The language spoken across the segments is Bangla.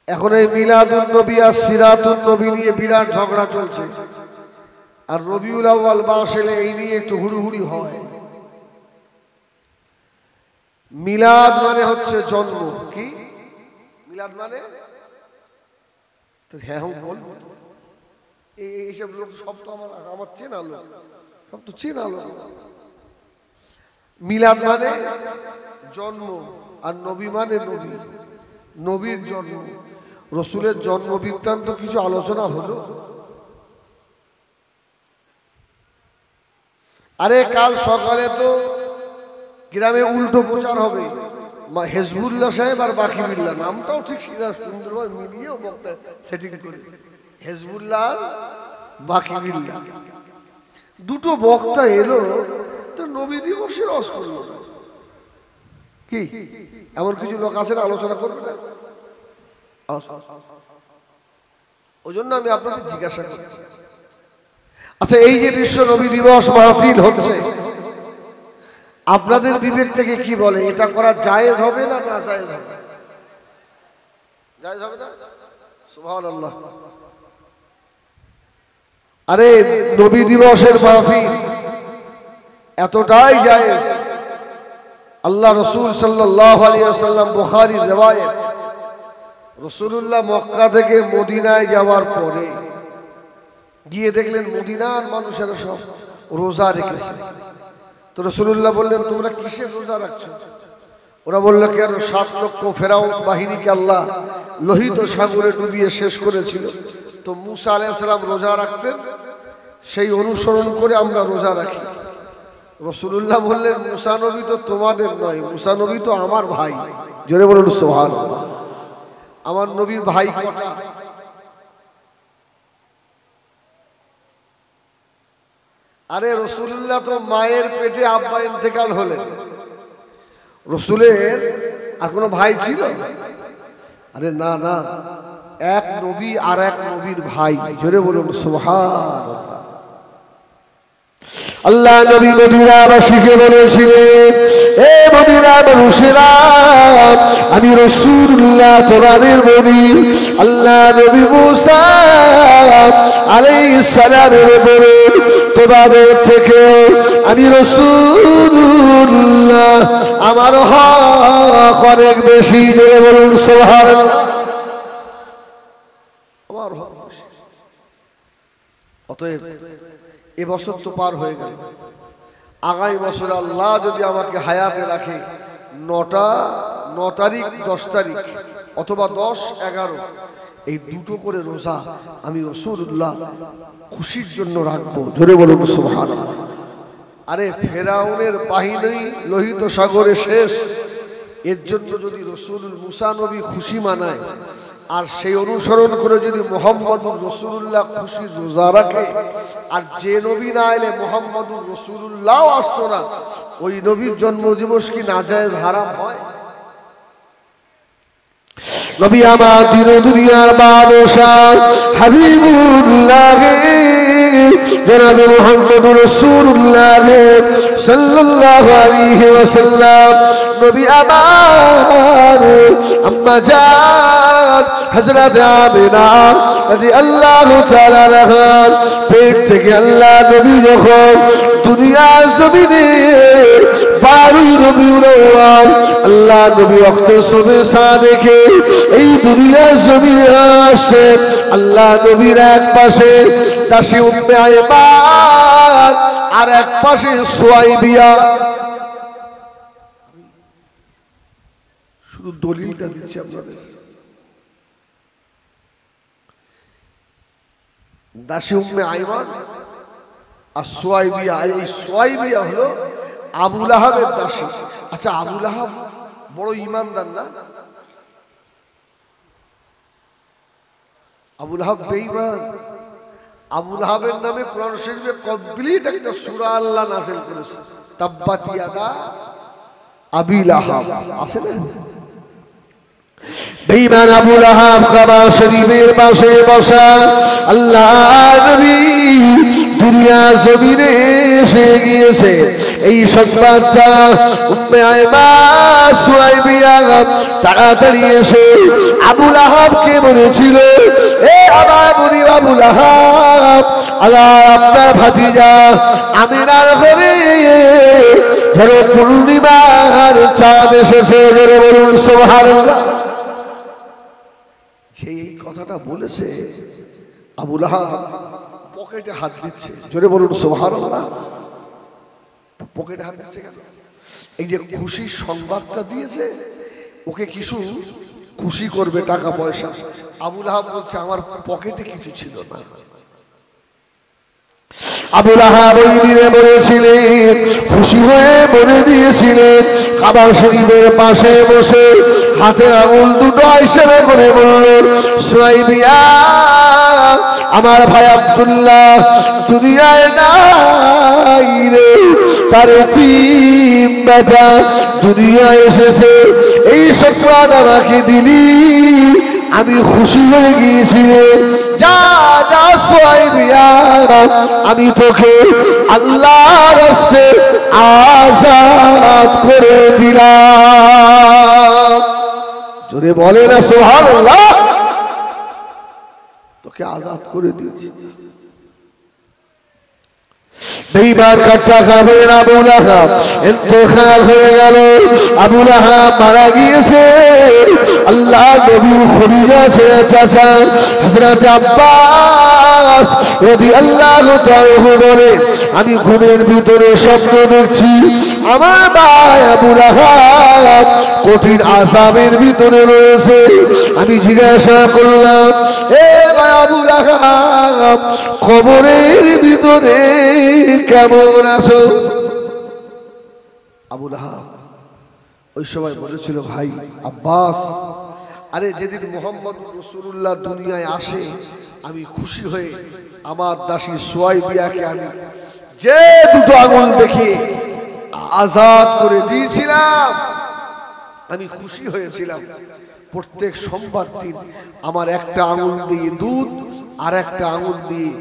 এখন এই মিলাদুন নবী আর সিরাতুন নবী নিয়ে বিরাট ঝগড়া চলছে, আর রবিউল আউয়াল মাস এলে এই নিয়ে একটু হুড়ুহুড়ি হয়। মিলাদ মানে হচ্ছে জন্ম। কি মিলাদ মানে? হ্যাঁ বলবো, এইসব লোক সব তো আমার চেনা লোক, সব তো চেনা লোক। মিলাদ মানে জন্ম, আর নবী মানে নবী, নবীর জন্ম, রসুলের জন্ম বৃত্তান্ত কিছু আলোচনা হলো। আরে কাল সকালে তো গ্রামে উল্টো প্রচার হবে, হেজবুল্লাহ সাহেব আর বাকিবিল্লাহ, নামটাও ঠিক সুন্দরভাবে মিলিয়েও বক্তা সেটিং করে, হেজবুল্লাহ বাকিবিল্লাহ দুটো বক্তা এলো, তো নবী দিবসে রস করলো। কি এমন কিছু লোক আছে না আলোচনা করবে না? ওই জন্য আমি আপনাদের জিজ্ঞাসা করি, আচ্ছা এই যে বিশ্ব নবী দিবস মাহফিল হচ্ছে, আপনাদের বিবেক থেকে কি বলে, এটা করা জায়েজ হবে না না জায়েজ হবে? জায়েজ হবে না? সুবহানাল্লাহ। আরে নবী দিবসের মাহফিল এতটাই জায়েজ, আল্লাহ রসুল সাল্লাল্লাহু আলাইহি ওয়াসাল্লাম, বুখারীর riwayat, রাসূলুল্লাহ মক্কা থেকে মদিনায় যাওয়ার পরে গিয়ে দেখলেন মদিনার মানুষেরা সব রোজা রেখেছে। তো রাসূলুল্লাহ বললেন, তোমরা কিসের রোজা রাখছো? ওরা বলল, কেন 7 লক্ষ ফেরাউন বাহিনীকে আল্লাহ লোহিত সাগরে ডুবিয়ে শেষ করেছিল, তো মুসা আলাইহিস সালাম রোজা রাখতেন, সেই অনুসরণ করে আমরা রোজা রাখি। রাসূলুল্লাহ বললেন, মুসা নবী তো তোমাদের নয়, মুসা নবী তো আমার ভাই। জোরে বলুন সুবহানাল্লাহ। আমার নবীর ভাই কটা? আরে রাসূলুল্লাহ তো মায়ের পেটে আব্বা ইন্তেকাল হলেন, রাসূলের আর কোনো ভাই ছিল? আরে না না, এক নবী আর এক নবীর ভাই। জোরে বলুন সুবহানাল্লাহ। আল্লাহ নবী মদিনাবাসীকে বলেছিলেন, এ মদিনার মানুষেরা, আমি রাসূলুল্লাহ তোমাদের নবী। আল্লাহ নবী মুসা আলাইহিস সালামের উপরে তোমাদের থেকে আমি রাসূলুল্লাহ, আমার হক অনেক বেশি। জোরে বলুন সুবহানাল্লাহ। আমার হক বেশি। অতএব এবছর তো পার হয়ে গেল, আগামী বছর আল্লাহ যদি আমাকে হায়াতে রাখে, 9 তারিখ 10 তারিখ অথবা 10, 11 এই দুটো করে রোজা আমি রাসূলুল্লাহ খুশির জন্য রাখবো। জোরে বলুন সুবহানাল্লাহ। আরে ফেরাউনের বাহিনী লোহিত সাগরে শেষ, এর জন্য যদি রাসূলুল মুসা নবী খুশি মানায়, আর সেই অনুসরণ করে যদি মুহাম্মদুর রাসূলুল্লাহ খুশির রোজা রাখে, আর যে নবী না এলে মুহাম্মদুর রাসূলুল্লাহ আসতো না, ওই নবীর জন্মদিবস কি নাজায়েজ হারাম হয়? নবী আমার দিন দুনিয়ার বাদশাহ হাবিবুল্লাহ জনাব মুহাম্মদুর রাসূলুল্লাহ সাল্লাল্লাহু আলাইহি ওয়াসাল্লাম, নবী আমার আম্মা জান হযরত আমিনা রাদিয়াল্লাহু তাআলা আনহার পেট থেকে আল্লাহ নবী যখন দুনিয়ার জমিনে 12 রবিউল আউয়াল আল্লাহ নবী ওয়াক্তে সুবহ সাদেকে এই দুনিয়ার জমিনে আসে, আল্লাহ নবীর এক পাশে দাসী উম্মে আয়মান, আর এক পাশে সুয়াইবিয়া। শুধু দলিলটা দিচ্ছি আপনাদের, দাসী উম্মে আয়মান আর সুয়াইবিয়া। এই সুয়াইবিয়া হলো আবু লাহাবের দাসী। আচ্ছা, আবু লাহাব বড় ঈমানদার না? আবু লাহাব বেঈমান। আবু লাহাবের নামে কোরআন শরীফে কমপ্লিট একটা সূরা আল্লাহ নাযিল করেছে, তাব্বাত ইয়াদা আবি লাহাব। আছে না? বেঈমান আবু লাহাব কাবা শরীফের পাশে বসা আল্লাহ নবী দুনিয়া জমিনে এসে গিয়েছে। এই সংবাদটা উম্মে আয়মা সুয়াইবিয়া তাড়াতাড়ি এসে আবু লাহাবকে বলেছিল, এ আমার বুড়ি আবু লাহাব, আল্লাহ আপনার ভাতিজা আমিনার ঘরে যেন পূর্ণিমার চাঁদ এসেছে, জোরে বলুন সুবহানাল্লাহ। যে এই কথাটা বলেছে আবু লাহাব পকেটে হাত দিচ্ছে, জোরে বলুন সুবহানাল্লাহ। পকেটে হাত দিচ্ছে কেন? এই যে খুশির সংবাদটা দিয়েছে, ওকে কিছু খুশি করবে, টাকা পয়সা। আবু লাহাব বলছে আমার পকেটে কিছু ছিল না। আবু লাহাব ওই দিনে বলেছিলেন, খুশি হয়ে বলে দিয়েছিলেন, কাবা শরীফের পাশে বসে হাতের আঙুল দুটো ইশারা করে বললেন, সুয়াইবিয়া আমার ভাই আব্দুল্লাহ দুনিয়ায় নাই রে, তার তিন বেটা দুনিয়ায় এসেছে, এই সংবাদ আমাকে দিলি, আমি খুশি হয়ে গিয়েছি। যা যা সুয়াইবিয়া, আমি তোকে আল্লাহর রাস্তে আযাদ করে দিলাম। জোরে বলে না সুবহানাল্লাহ। তোকে আযাদ করে দিয়েছি। বেঈমান কাটা খাবে আবু লাহাব ইন্তেকাল হয়ে গেল। আবু লাহাব মারা গিয়েছে। আল্লাহ নবী খুদিজা ছেড়ে চাচা হযরত আব্বাস রাদিয়াল্লাহু তাআলা বলে, আমি ঘুমের ভিতরে স্বপ্ন দেখছি আমার ভাই আবু লাহাব কঠিন আযাবের ভিতরে রয়েছে। আমি জিজ্ঞাসা করলাম, এ ভাই আবু লাহাব কবরের ভিতরে কেমন আছো? আবু লাহাব ওই সময় বলেছিল, ভাই আব্বাস, আরে যেদিন মুহাম্মদ রাসূলুল্লাহ দুনিয়ায় আসে আমি খুশি হয়ে আমার দাসী সুয়াইবিয়াকে আমি যে দুটো আঙুল দেখে আযাদ করে দিয়েছিলাম, আমি খুশি হয়েছিলাম। প্রত্যেক সোমবার দিন আমার একটা আঙুল দিয়ে দুধ আর একটা আঙুল দিয়ে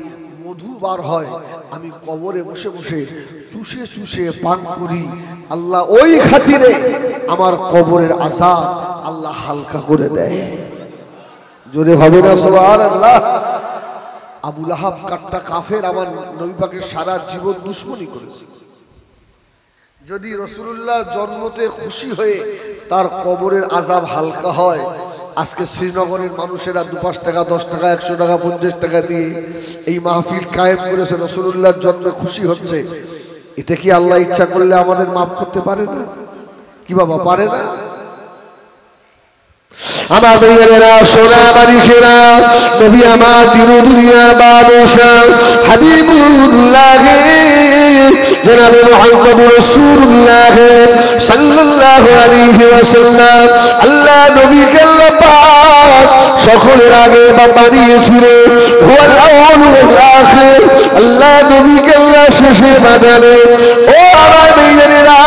মধু বার হয়, আমি কবরে বসে বসে চুষে চুষে পান করি। আল্লাহ ওই খাতিরে আমার কবরের আযাব আল্লাহ হালকা করে দেয়। জোরে হবে না সুবহানাল্লাহ। আবু লাহাব কাট্টা কাফের, আমার নবী পাকের সারা জীবন দুশমনি করেছে। যদি রাসূলুল্লাহ জন্মতে খুশি হয়ে তার কবরের আযাব হালকা হয়, আজকে শ্রীনগরের মানুষেরা 2-5 টাকা 10 টাকা 100 টাকা 50 টাকা দিয়ে এই মাহফিল কায়েম করেছে, রাসূলুল্লাহর জন্মে খুশি হচ্ছে। এতে কি আল্লাহ ইচ্ছা করলে আমাদের মাফ করতে পারে না? কি বাবা পারে না? আমার ভাইয়েরা, সোনা মানিকেরা, নবী আমার দিন দুনিয়ার বাদশাহ হাবিবুল্লাহ জনাবে মুহাম্মদুর রাসূলুল্লাহ সাল্লাল্লাহু আলাইহি ওয়াসাল্লাম, আল্লাহ নবীকে আল্লাহ পাক সকলের আগে বানিয়েছিলেন। হুয়াল আউয়াল ওয়াল আখির, আল্লাহ নবীকে আল্লাহ শেষে বানালেন। ও আমার ভাইয়েরা,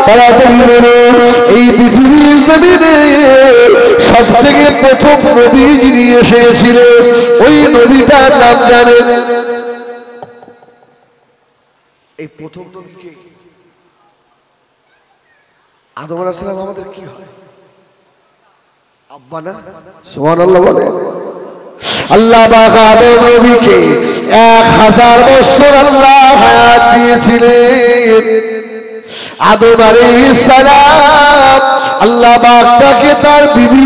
তাড়াতাড়ি বলুন, এই পৃথিবীর জমিনে সবথেকে প্রথম নবী যিনি এসেছিলেন ওই নবীটার নাম জানেন? এই প্রথম নবীকে আদম আলাইহিস সালাম আমাদের কি হয়? আব্বা না? সুবহানাল্লাহ বলে। আল্লাহ পাক আদম নবীকে 1000 বছর আল্লাহ হায়াত দিয়েছিলেন। আদম আলাইহিস সালাম আল্লাহ পাক তাকে তার বিবি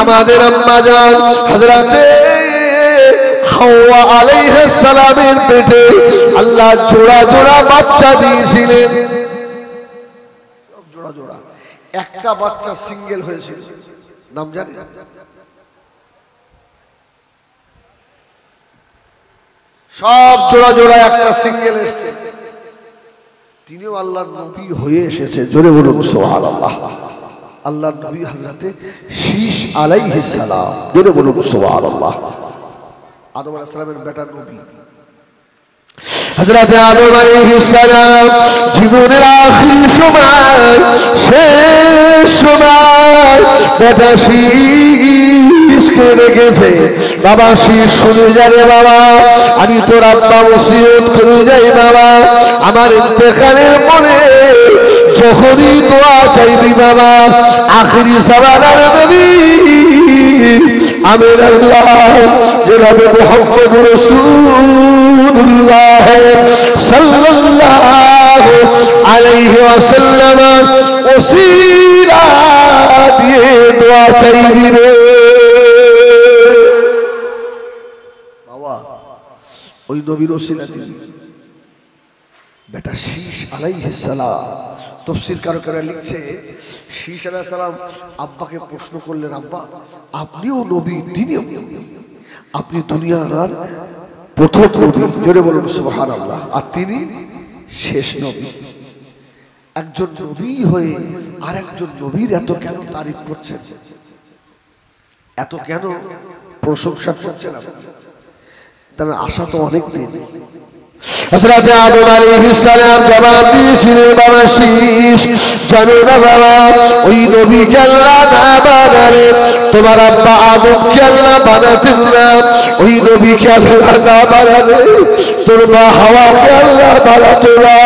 আমাদের আম্মা জান হযরতে হাওয়া আলাইহিস সালামের পেটে আল্লাহ জোড়া জোড়া বাচ্চা দিয়েছিলেন। জোড়া জোড়া, একটা বাচ্চা সিঙ্গেল হয়েছিল, নাম জানেন? সব জোড়া জোড়া একটা সিঙ্গেল এসেছে। তিনিও আল্লাহর নবী হয়ে এসেছে। জোরে বলুন সুবহানাল্লাহ। আল্লাহর নবী হযরতে শীশ আলাইহিস সালাম। জোরে বলুন সুবহানাল্লাহ। আদম আলাইহিস সালামের বেটা নবী হযরতে আদম আলাইহিস সালাম জীবনের আখির সময়, শেষ সময় বেটা শীশ শীষকে রেখেছে। বাবা শীষ শুনে যারে বাবা, আমি তোর আব্বা ওসিয়ত করে যাই বাবা, আমার ইন্তেকালের পরে যখনই দোয়া চাইবি বাবা, আখিরি সাবানার নবী আমির আল্লাহ জনাব মুহাম্মদ রাসূলুল্লাহ সাল্লাল্লাহু আলাইহি ওয়াসাল্লাম ওসিলা দিয়ে দোয়া চাইবি রে বাবা। ওই নবীর ওসিলা দিবি। বেটা শীষ আলাইহিস সালাম, তাফসীর কারকেরা লিখছে শীষ আলাইহিস সালাম আব্বাকে প্রশ্ন করলেন, আব্বা আপনিও নবী, তিনিও নবী, আপনি দুনিয়ার প্রথম নবী, জোরে বলুন সুবহানাল্লাহ, আর তিনি শেষ নবী। একজন নবী হয়ে আর একজন নবীর এত কেন তারিফ করছেন, এত কেন প্রশংসা করছেন আপনি? তার আশা তো অনেক দিন। হযরত আদম আলাইহিস সালাম জবাব দিয়েছিলেন, বাবা শীষ জানো না বাবা, ওই নবীকে আল্লাহ না বানালে তোমার আব্বা আদমকে আল্লাহ বানাতেন না, ওই নবীকে আল্লাহ না বানালে তোর মা হাওয়াকে আল্লাহ বানাতো না।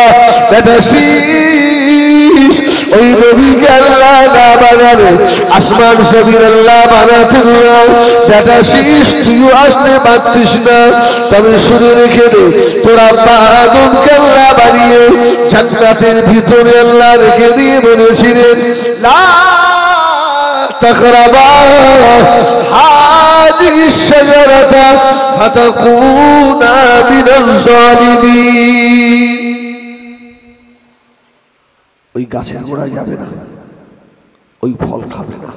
বেটা শীষ ওই নবীকে আল্লাহ না বানালে আসমান জমিন আল্লাহ বানাতেন না। বেটা শীষ তুইও আসতে পারতিস না, তবে শুনে রেখে দে তোর আব্বা আদমকে আল্লাহ বানিয়ে জান্নাতের ভিতরে আল্লাহ রেখে দিয়ে বলেছিলেন লা তাকরাবা হাযিহিশ শাজারাতা ফাতাকুনা মিনাজ জালিমিন। ওই গাছের গোড়ায় যাবে না, ওই ফল খাবে না,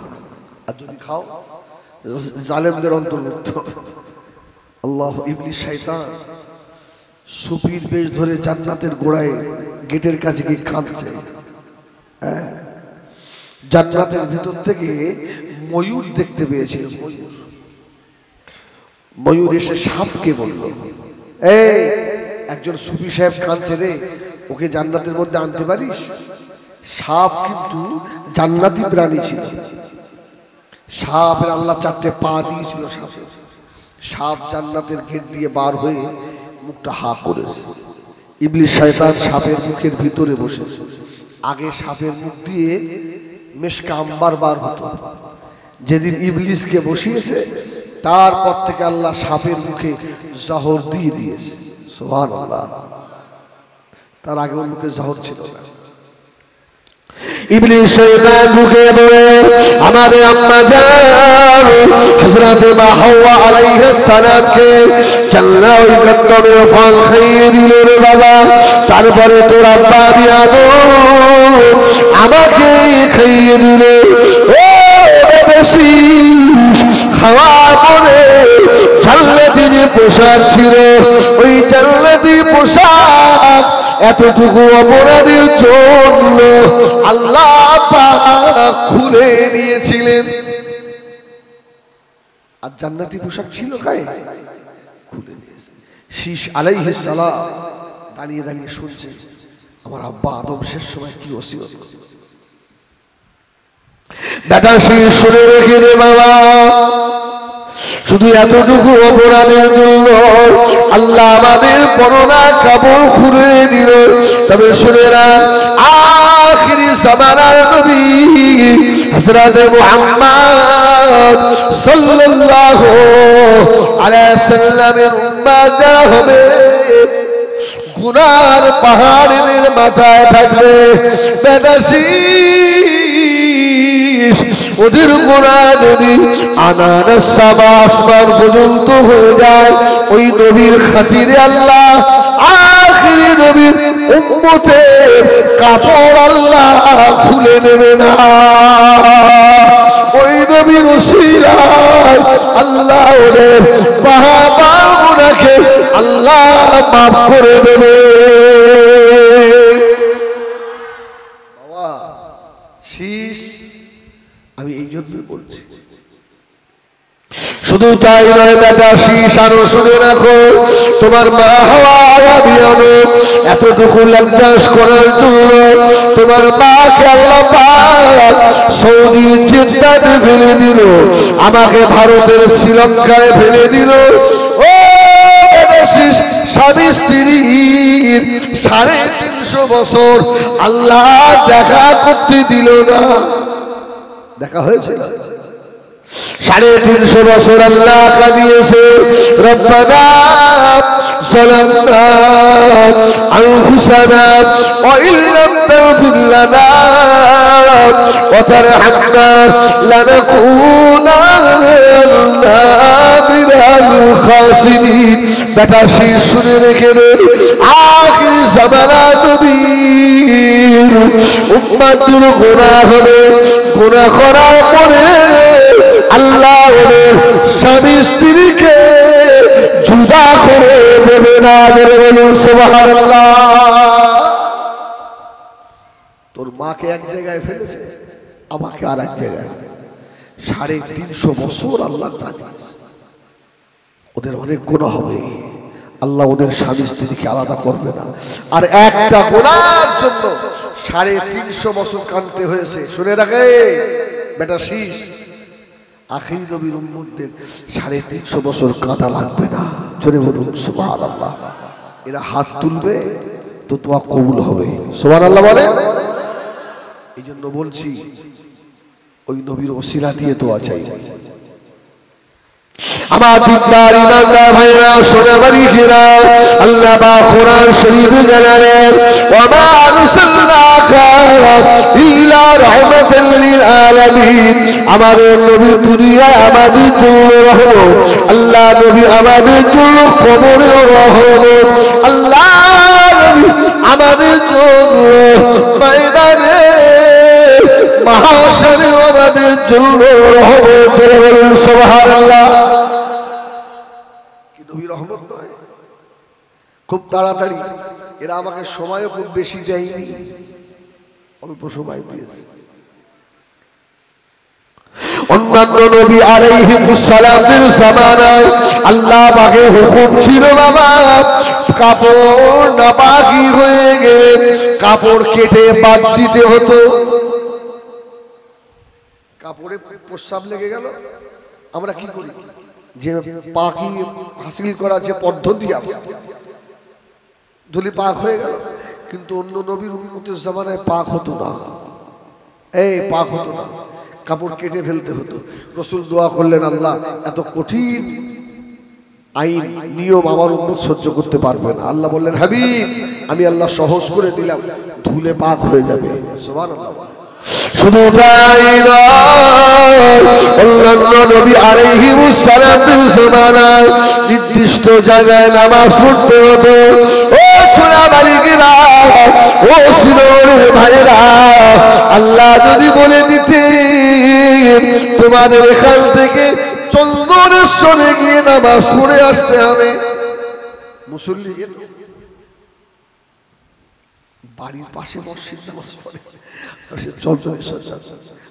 আর যদি খাও জালেমদের অন্তর্ভুক্ত। আল্লাহ ইবলিস শয়তান সুফির বেশ ধরে জান্নাতের গোড়ায় গেটের কাছে গিয়ে কাঁদছে। জান্নাতের ভিতর থেকে ময়ূর দেখতে পেয়েছিল। ময়ূর এসে সাপকে বলল, এই একজন সুফি সাহেব কাঁদছে রে, ওকে জান্নাতের মধ্যে আনতে পারিস? সাপ কিন্তু জান্নাতি প্রাণী ছিল। সাপের আল্লাহ চারটে পা দিয়েছিল সাপের। সাপ জান্নাতের গেট দিয়ে বার হয়ে মুখটা হা করেছে। ইবলিস শয়তান সাপের মুখের ভিতরে বসেছে। আগে সাপের মুখ দিয়ে মেশকা আম্বার বার হতো। যেদিন ইবলিসকে বসিয়েছে তারপর থেকে আল্লাহ সাপের মুখে জহর দিয়ে দিয়েছে। সুবহানাল্লাহ। তার আগে ওর মুখে জহর ছিল না। ইবলিস শয়তান ঢুকে পড়ে আমাদের আম্মা জান হযরত মা হাওয়া আলাইহিস সালামকে জান্নাত ওই কদমের ফল খাইয়ে দিল রে বাবা। তারপরে তোর আব্বা আদম আমাকে খাইয়ে দিল। ও বেশি খাওয়া পরে জান্নাতি পোশাক ছিল, ওই জান্নাতি পোশাক এতটুকু অপরাধের জন্য আল্লাহ পাক খুলে নিয়েছিলেন। আর জান্নাতি পোশাক ছিল গায়ে, খুলে নিয়েছে। শীষ আলাইহিস সালাম দাঁড়িয়ে দাঁড়িয়ে শুনছে আমার আব্বা আদম শেষ সময় কি ওসিয়ত করল। বেটা শীষ শুনে রেখে রে বাবা, শুধু এতটুকু অপরাধের জন্য আল্লাহ আমাদের পরনা কাপড় খুলে দিল। তবে শুনে না, আখিরি জামানার নবী হযরত মুহাম্মদ সাল্লাল্লাহু আলাইহি সাল্লামের উম্মত যারা হবে, গুনার পাহাড়ের মাথায় থাকবে। বেটা ওদের গোনা যদি আনারস সাবা আসমান পর্যন্ত হয়ে যায়, ওই নবীর খাতিরে আল্লাহ আখিরি নবীর উম্মতের কাপড় আল্লাহ খুলে নেবে না। ওই নবীর ওসিলায় আল্লাহ ওদের পাহাড় গুনাহকে আল্লাহ মাফ করে দেবে। বাবা শীষ আমি এই জন্যই বলছি, শুধু তাই নয় বেটা শীষ আরো শুনে রাখো, তোমার মা হওয়া বিয়ানো এতটুকু ল্যাপটাস করার জন্য তোমার মাকে আল্লাহ পাক সৌদি জেদ্দাতে ফেলে দিল, আমাকে ভারতের শ্রীলঙ্কায় ফেলে দিল। ও বেটা শীষ, স্বামী স্ত্রীর 350 বছর আল্লাহ দেখা করতে দিল না। দেখা হয়েছিল 350 বছর আল্লাহ কাঁদিয়েছে। রব্বানা যালামনা আনফুসানা ওয়া ইল্লাম তাগফির লানা ওয়া তারহামনা লানাকুনান্না মিনাল খাসিরিন। বেটা শীষ শুনে রেখে দেন, আখির জামানা নবীর উম্মতের গুনাহ হবে, গুনাহ করার পরে আল্লাহ ওদের স্বামী স্ত্রীকে জুদা করে দেবে না। বলুন সুবহানাল্লাহ। তোর মাকে এক জায়গায় ফেলেছে, আমাকে আর এক জায়গায়। 350 বছর আল্লাহ কাঁদিয়েছে। ওদের অনেক গুনাহ হবে, আল্লাহ ওদের স্বামী স্ত্রীকে আলাদা করবে না। আর একটা গুনার জন্য 350 বছর কাঁদতে হয়েছে। শুনে রাখে বেটা শীষ, আখির নবীর উম্মতদের 350 বছর কাঁদা লাগবে না। জোরে বলুন সুবহানাল্লাহ। এরা হাত তুলবে তো দোয়া কবুল হবে। সুবহানাল্লাহ বলে। এই জন্য বলছি ওই নবীর ওসিলা দিয়ে দোয়া চাই। আমার দিনদার ইমানদার ভাইরা, সোনাবাড়ি ঘেরা, আল্লাহ বা কোরআন শরীফে জানালেন ওয়া মা আরসালনাকা ইল্লা রাহমাতাল লিল আলামিন। আমাদের নবী দুনিয়ায় আমাদের জন্য রহমত, আল্লাহ নবী আমাদের জন্য কবরেও রহমত, আল্লাহ নবী আমাদের জন্য ময়দানে মাহশরে আমাদের জন্য রহমত। বলুন সুবহানাল্লাহ। কি নবী রহমত নয়? খুব তাড়াতাড়ি, এরা আমাকে সময়ও খুব বেশি দেয়নি, অল্প সময় দিয়েছে। অন্যান্য নবী আলাইহিস সালামের জামানায় আল্লাহ পাকের হুকুম ছিল বাবা, কাপড় নাপাকি হয়ে গেলে কাপড় কেটে বাদ দিতে হতো। কাপড়ে প্রস্রাব লেগে গেল, আমরা কি করি? যে পাকি হাসিল করা যে পদ্ধতি আছে, ধুলি পাক হয়ে গেল। কিন্তু অন্য নবীর উম্মতের জামানায় পাক হতো না, পাক হতো না, কাপড় কেটে ফেলতে হতো। রাসূল দোয়া করলেন, আল্লাহ এত কঠিন আইন নিয়ম আমার উম্মত সহ্য করতে পারবে না। আল্লাহ বললেন, হাবিব আমি আল্লাহ সহজ করে দিলাম, ধুলে পাক হয়ে যাবে। সুবহানাল্লাহ। শুধু তাই নয়, অন্যান্য নবী আলাইহিস সালামের জামানায় নির্দিষ্ট জায়গায় নামাজ পড়তে হতো। ও সোনাবাড়িরা, ও সিলোরের ভাইরা, আল্লাহ যদি বলে দিতেন তোমাদের এখান থেকে চন্দনেশ্বরে গিয়ে নামাজ পড়ে আসতে হবে, মুসল্লি বাড়ির পাশে মসজিদ নামাজ পড়ে,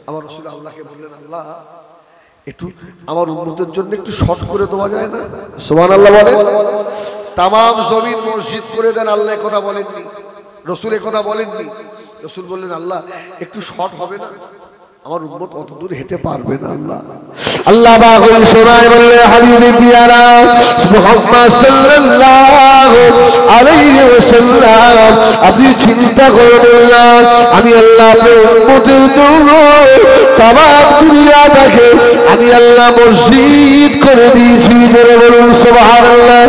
আমার রাসূল আল্লাহকে বললেন, আল্লাহ একটু আমার উম্মতের জন্য একটু শর্ট করে দেওয়া যায় না? সুবহানাল্লাহ বলে। তামাম জমিন মসজিদ করে দেন, আল্লাহ কথা বলেননি, রাসূল কথা বলেননি। রাসূল বললেন, আল্লাহ একটু শর্ট হবে না? আমার উম্মত অত দূর হেঁটে পারবে না। আল্লাহ বাগুল শোনায় বললে, হাবিবে পিয়ারা মুহাম্মদ সাল্লাল্লাহু আলাইহি ওয়াসাল্লাম, আপনি চিন্তা করবেন না, আমি আল্লাহ আপনার উম্মতের জন্য তামাম দুনিয়াটাকে আমি আল্লাহ মসজিদ করে দিয়েছি। বলুন সুবহানাল্লাহ।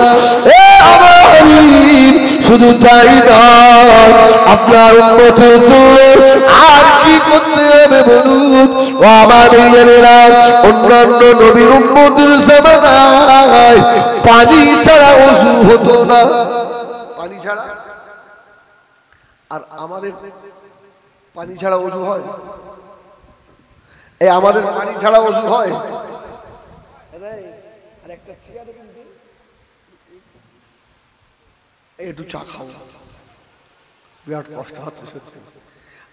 আমার হাবিব শুধু তাই নয়, আপনার উম্মতের জন্য আর কি করতে হবে বলুন? ও আমার ভাইয়েরা, অন্যান্য নবীর উম্মতের জামানায় পানি ছাড়া ওযু হতো না, পানি ছাড়া। আর আমাদের পানি ছাড়া ওযু হয়? আমাদের পানি ছাড়া ওযু হয়? একটু চা খাও, বিরাট কষ্ট হচ্ছে সত্যি।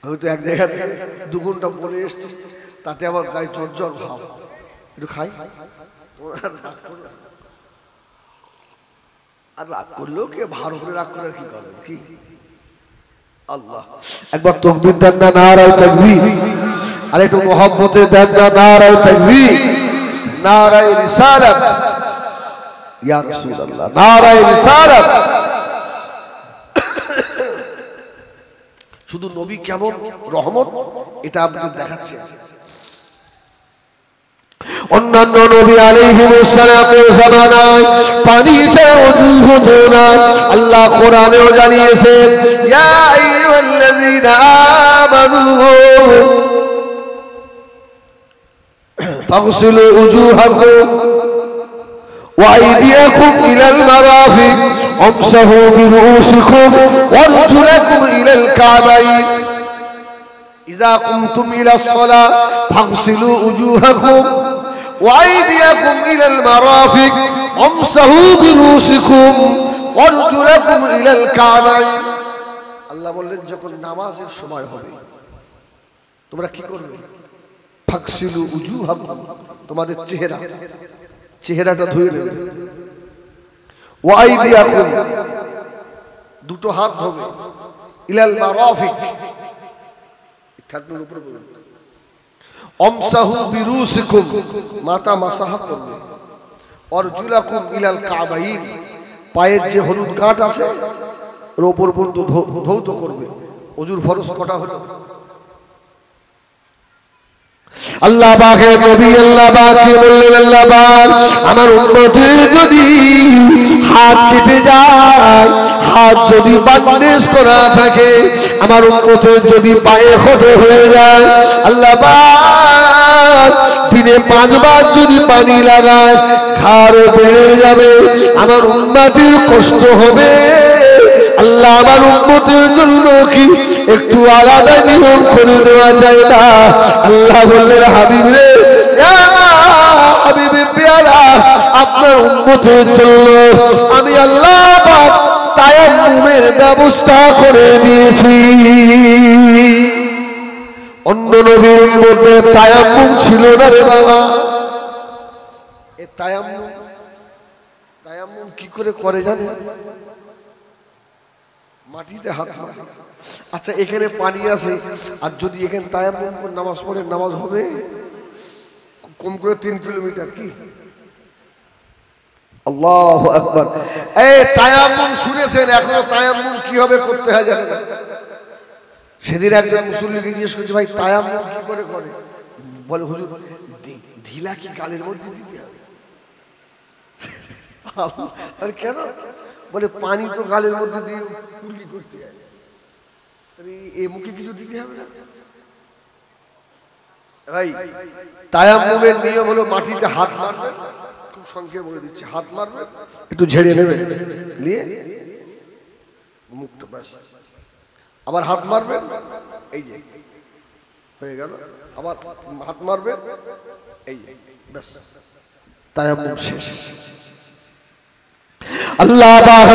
আমি তো এক জায়গা থেকে 2 ঘন্টা বলে এসছি, তাতে আমার গায়ে জ্বর ভাব, একটু খাই। আর রাগ করলেও কে ভার উপরে রাগ করে কি করবে কি আল্লাহ একবার তাকবীর দেন না নারায়ে তাকবীর আর একটু মোহাম্মতে দেন না নারায়ে তাকবীর নারায়ে রিসালাত ইয়া রাসূলুল্লাহ নারায়ে রিসালাত শুধু নবী কেমন রহমত এটা আপনাদের দেখাচ্ছে অন্যান্য নবী আলাইহিস সালামের জামানায় পানি ছাড়া ওযু হতো না আল্লাহ কোরআনেও জানিয়েছেন ইয়া আইয়ুহাল্লাযীনা আমানু ফাগসিলু উজুহাকুম ওয়া আইদিয়াকুম ইলাল মারাফিক ওয়ামসাহু বিরুউসিকুম ওয়ারজুলাকুম ইলাল কাবাইন ইযা কুমতুম ইলাস সালাহ ফাগসিলু উজুহাকুম وأيديكم إلى المرافق وامسحوا برؤوسكم وارجلكم إلى الكعبين আল্লাহ বললেন যখন নামাজের সময় হবে তোমরা কি করবে ফাগসিলু উজুহাকুম তোমাদের চেহারাটা ধুয়ে নেবে ওয়া আইদিয়াকুম দুটো হাত ধোবে ইলাল মারাফিক ঠাকুরের উপর বলুন আমসাহু বিরুসিকুম মাথা মাসাহা করবে আরজুলাকুম ইলাল কাবাইন পায়ের যে হলুদ গাঁট আছে এর উপর পর্যন্ত ধৌত করবে ওযুর ফরজ কটা হলো আল্লাহ পাকের নবী আল্লাহ পাককে বললেন আল্লাহ পাক আমার উম্মতের যদি হাত কেটে যায় হাত যদি ব্যান্ডেজ করা থাকে আমার উম্মতের যদি পায়ে ক্ষত হয়ে যায় আল্লাহ পাক দিনে 5 বার যদি পানি লাগায় ঘাড় বেড়ে যাবে আমার উম্মতের কষ্ট হবে আল্লাহ আমার উম্মতের জন্য কি একটু আলাদা নিয়ম করে দেওয়া যায় না আল্লাহ বললেন হাবিব রে হাবিবে পেয়ারা আপনার উম্মতের জন্য আমি আল্লাহ পাক তায়াম্মুমের ব্যবস্থা করে দিয়েছি অন্য নবীর উম্মতে তায়াম্মুম ছিল না রে বাবা এই তায়াম্মুম কি করে জানেন মাটিতে হাত মারে আচ্ছা এখানে পানি আছে আর যদি এখানে তায়াম্মুম করে নামাজ পড়ে নামাজ হবে কম করে 3 কিলোমিটার কি আল্লাহু আকবার এই তায়াম্মুম শুনেছেন এখনো তায়াম্মুম কিভাবে করতে হয় জানেন সেদিন একজন মুসল্লিকে জিজ্ঞেস করছে ভাই তায়াম্মুম কি করে বলে হুজুর ঢিলা কি গালের মধ্যে দিতে হবে আর কেন বলে পানি তো গালের মধ্যে দিয়ে কুলি করতে হয় এই মুখে কিছু দিতে হবে না ভাই তায়াম্মুমের নিয়ম হলো মাটিতে হাত মারবে খুব সংক্ষেপে বলে দিচ্ছি হাত মারবে একটু ঝেড়ে নেবে নিয়ে মুখটা ব্যাস আবার হাত মারবে এই যে হয়ে গেল আবার হাত মারবে এই ব্যাস তায়াম্মুম শেষ আল্লাহ পাক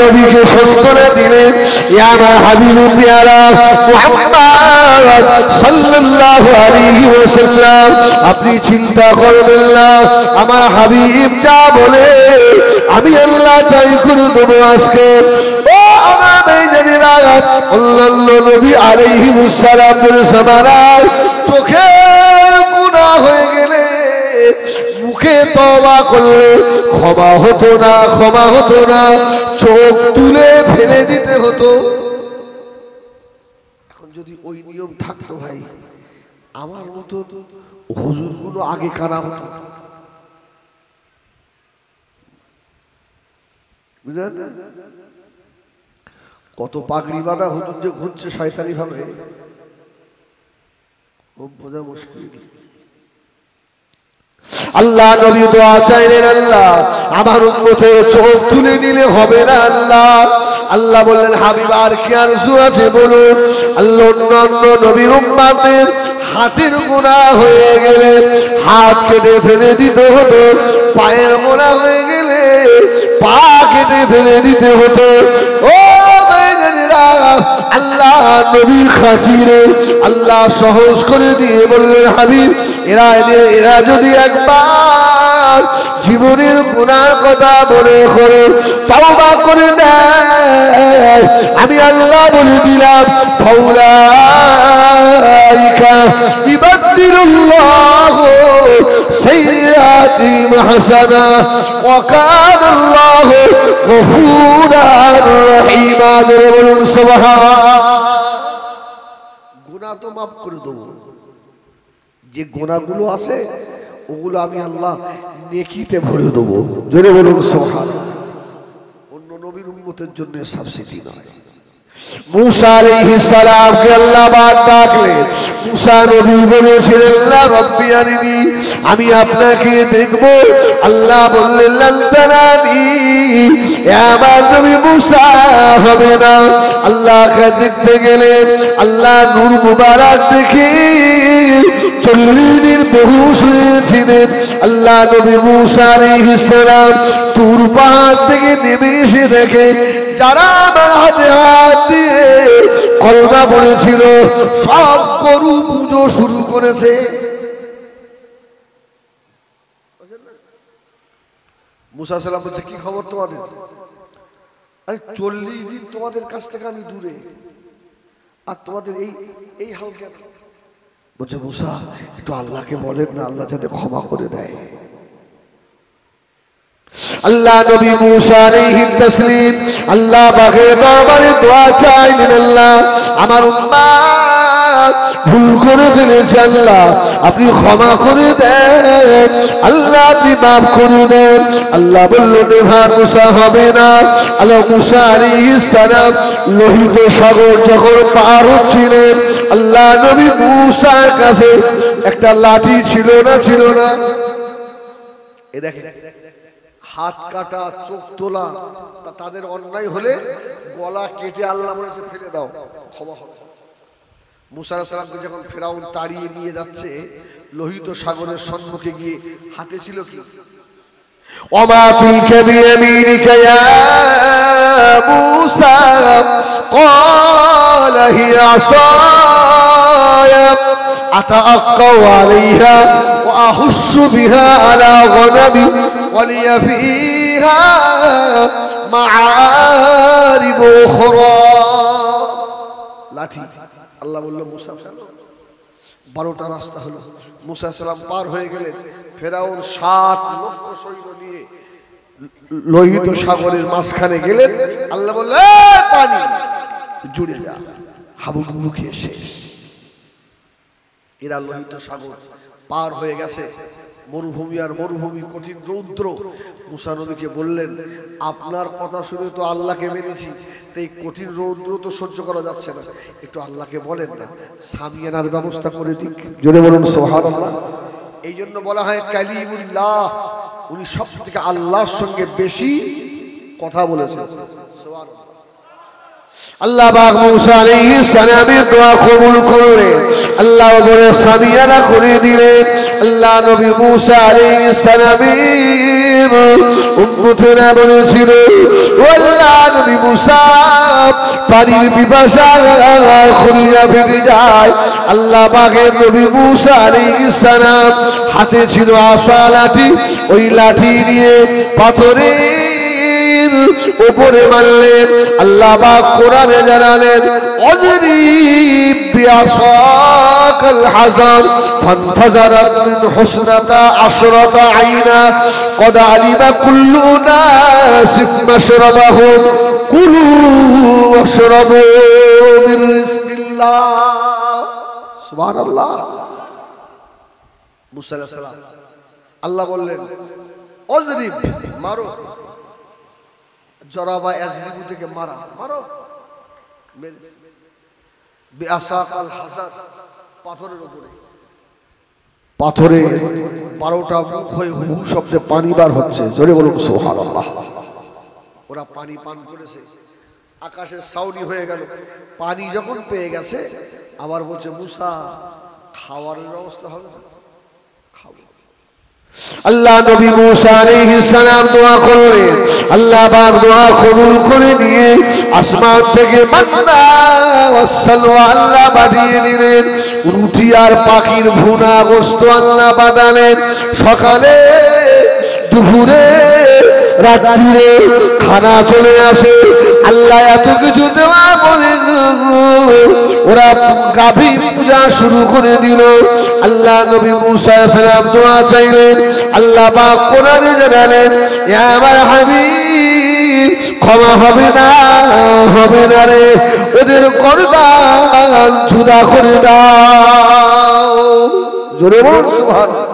নবীকে সন্তান দিলেন ইয়া আমার হাবিবে প্যারা মুহাম্মদ সাল্লাল্লাহু আলাইহি ওয়াসাল্লাম আপনি চিন্তা করবেন না আমার হাবিব যা বলে আমি আল্লাহ তাই করে দেব আজকে ও আমার বেজানিরা আল্লাহর নবী আলাইহিস সালামের জামানায় চোখের গুনাহ হয়ে গেলে মুখে তওবা করলে ক্ষমা হতো না চোখ তুলে ফেলে দিতে হতো এখন যদি ওই নিয়ম থাকতো ভাই আমার মতো হুজুরগুলো আগে কানা হতো বুঝলেন কত পাগড়ি বাঁধা হুজুর যে ঘুরছে শয়তানি ভাবে খুব বোঝা মুশকিল আল্লাহ নবী দোয়া চাইলেন আল্লাহ আমার উম্মতের চোখ তুলে নিলে হবে না আল্লাহ বললেন হাবিব আর কি আরজু আছে বলুন আল্লাহ অন্যান্য নবীর উম্মতের হাতের গুনাহ হয়ে গেলে হাত কেটে ফেলে দিতে হতো পায়ের গুনাহ হয়ে গেলে পা কেটে ফেলে দিতে হতো ও আল্লাহ নবীর খাতিরে আল্লাহ সহজ করে দিয়ে বললেন হাবিব এরা যদি একবার জীবনের গুনার কথা মনে করে তওবা করে দেয়, আমি আল্লাহ বলে দিলাম ফাউলাইকা ইবাদদিলুল্লাহু সাইয়্যাতিহিম হাসানা ওয়া কানা আল্লাহু গফুরার রহিমা। বলুন সুবহান। গুনাহ তো মাফ করে দেব, যে গুনাহগুলো আছে ওগুলো আমি আল্লাহ নেকিতে ভরে দেবো। জোরে বলুন সুবহানাল্লাহ। অন্য নবীর উম্মতের জন্য সাবসিডি নয়। मूसा अलैहिस्सलाम के अल्लाह बात डाकलेন। मूसा नबी বলেছিলেন আল্লাহ রব্বি আরিনি, আমি আপনাকে দেখব। আল্লাহ বললেন লান তারানি, আমার নবী मूसा হবে না। আল্লাহকে দেখতে গেলেন, আল্লাহ নূর মুবারক দেখে 40 দিন বেহুশ হয়েছিলেন। আল্লাহ নবী मूसा আলাইহিসসালাম তুর পাহাড় থেকে নেমে এসে দেখে যারা আমার হাতে হাত দিয়ে কলমা পড়েছিল সব গরু পুজো শুরু করেছে। मूसा সালাম বলছে কি খবর তোমাদের? আরে 40 দিন তোমাদের কাছ থেকে আমি দূরে, আর তোমাদের এই হাল কেন? বলছে मूसा একটু আল্লাহকে বলেন না, আল্লাহ যাতে ক্ষমা করে দেয়। আল্লাহ নবী मूसा আলাইহিস তাসলিম আল্লাহ পাকের দরবারে দোয়া চাইলেন, আল্লাহ আমার উম্মত ভুল করে ফেলেছে, আল্লাহ আপনি ক্ষমা করে দেন, আল্লাহ আপনি মাফ করে দেন। আল্লাহ বললেন এবার मूसा হবে না। আল্লাহ मूसा আলাইহিস সালাম লোহিত সাগর যখন পার হচ্ছিলেন, আল্লাহ নবী मूसाর কাছে একটা লাঠি ছিল না? ছিল না? এ দেখেন হাত কাটা, চোখ তোলা, তাদের অন্যায় হলে গলা কেটে আল্লাহ বলেছে ফেলে দাও, ক্ষমা হবে। मूसा আলাইহিস সালামকে যখন ফেরাউন তাড়িয়ে নিয়ে যাচ্ছে লোহিত সাগরের সম্মুখে গিয়ে হাতে ছিল কি? ওমা তিলকা বিয়ামিনিকা ইয়া मूसा ক্বালা হিয়া আসায়া আতাআক্কাউ আলাইহা ওয়া আহুশু বিহা আলা গনাবি ওয়ালিয়া ফিহা মাআরিব উখরা। লাঠি আল্লাহ বলল मूसा 12টা রাস্তা হলো। मूसा সালাম পার হয়ে গেলেন। ফেরাউন 7 লক্ষ সৈন্য নিয়ে লোহিত সাগরের মাঝখানে গেলেন। আল্লাহ বললেন পানি জুড়ে যা, হাবুডুবু খেয়ে শেষ। এরা লোহিত সাগর পার হয়ে গেছে, মরুভূমি আর মরুভূমি, কঠিন রৌদ্র। मूसा নবীকে বললেন আপনার কথা শুনে তো আল্লাহকে মেনেছি, তো এই কঠিন রৌদ্র তো সহ্য করা যাচ্ছে না, একটু আল্লাহকে বলেন না সামিয়ানার ব্যবস্থা করে দিক। জোরে বলুন সুবহানাল্লাহ। এই জন্য বলা হয় কালিমুল্লাহ, উনি সব থেকে আল্লাহর সঙ্গে বেশি কথা বলেছেন। সুবহানাল্লাহ। আল্লাহ পাক मूसा আলাইহিস সালামের দোয়া কবুল করলেন, আল্লাহ বলে সামিয়ানা করে দিলেন। আল্লাহ নবী मूसा আলাইহিস সালামের উম্মতেরা বলেছিল ও আল্লাহ নবী मूसा পানির পিপাসা খুলিয়া ফেটে যায়। আল্লাহ পাকের নবী मूसा আলাইহিস সালাম হাতে ছিল আসা লাঠি, ওই লাঠি দিয়ে পাথরের উপরে মারলেন। আল্লাহ পাক কোরআনে জানালেন অজরিব বিআসাকাল হাজার ফানফাজারাত মিন হুসনাতা আশরাতা আইনা ক্বাদ আলিমা কুল্লু নাসিম মাশরাবাহুম কুলু ওয়াশরাবু মিন রিজকিল্লাহ। সুবহানাল্লাহ। मूसा আলাইহিস সালাম আল্লাহ বললেন অজরিব মারো, জরাবা আজরিবু থেকে মারা, মারো বিআসাকাল হাজার, পাথরের উপরে। পাথরে 12টা মুখ হয়ে হু শব্দে পানি বার হচ্ছে। জোরে বলুন সুবহানাল্লাহ। ওরা পানি পান করেছে, আকাশের সাউনি হয়ে গেল। পানি যখন পেয়ে গেছে আবার বলছে मूसा খাওয়ার ব্যবস্থা হবে, খাবো। আল্লাহ নবী मूसा আলাইহিস সালাম দোয়া করলেন, আল্লাহ পাক দোয়া কবুল করে নিয়ে আসমান থেকে মান্না ওয়াস সালওয়া আল্লাহ পাঠিয়ে দিলেন। রুটি আর পাখির ভুনা গোশত আল্লাহ পাঠালেন। সকালে দুপুরে রাত্রিরে খানা চলে আসে আল্লাহ এত কিছু দেওয়া বলে ওরা গাভী পূজা শুরু করে দিল আল্লাহ নবী মুসা আলাইহিস সালাম দোয়া চাইলেন আল্লাহ পাক কোরআনে জানালেন ইয়া আমার হাবিব ক্ষমা হবে না রে ওদের গর্দান জুদা করে দাও জোরে বল সুবহানাল্লাহ